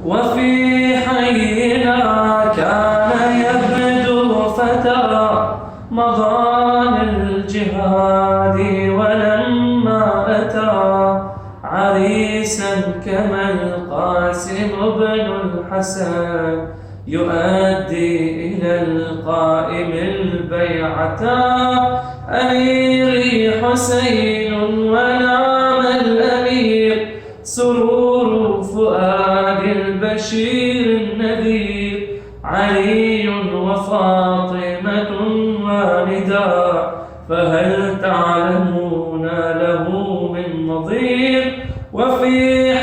وفي حينا كان يبدو فتى مضى للجهاد ولما أتى عريسا كما القاسم بن الحسن يؤدي إلى القائم البيعة أميري حسين ونعم الأمير سرور فؤاد البشير النذير علي وفاطمة والدا فهل تعلمون له من نظير وفي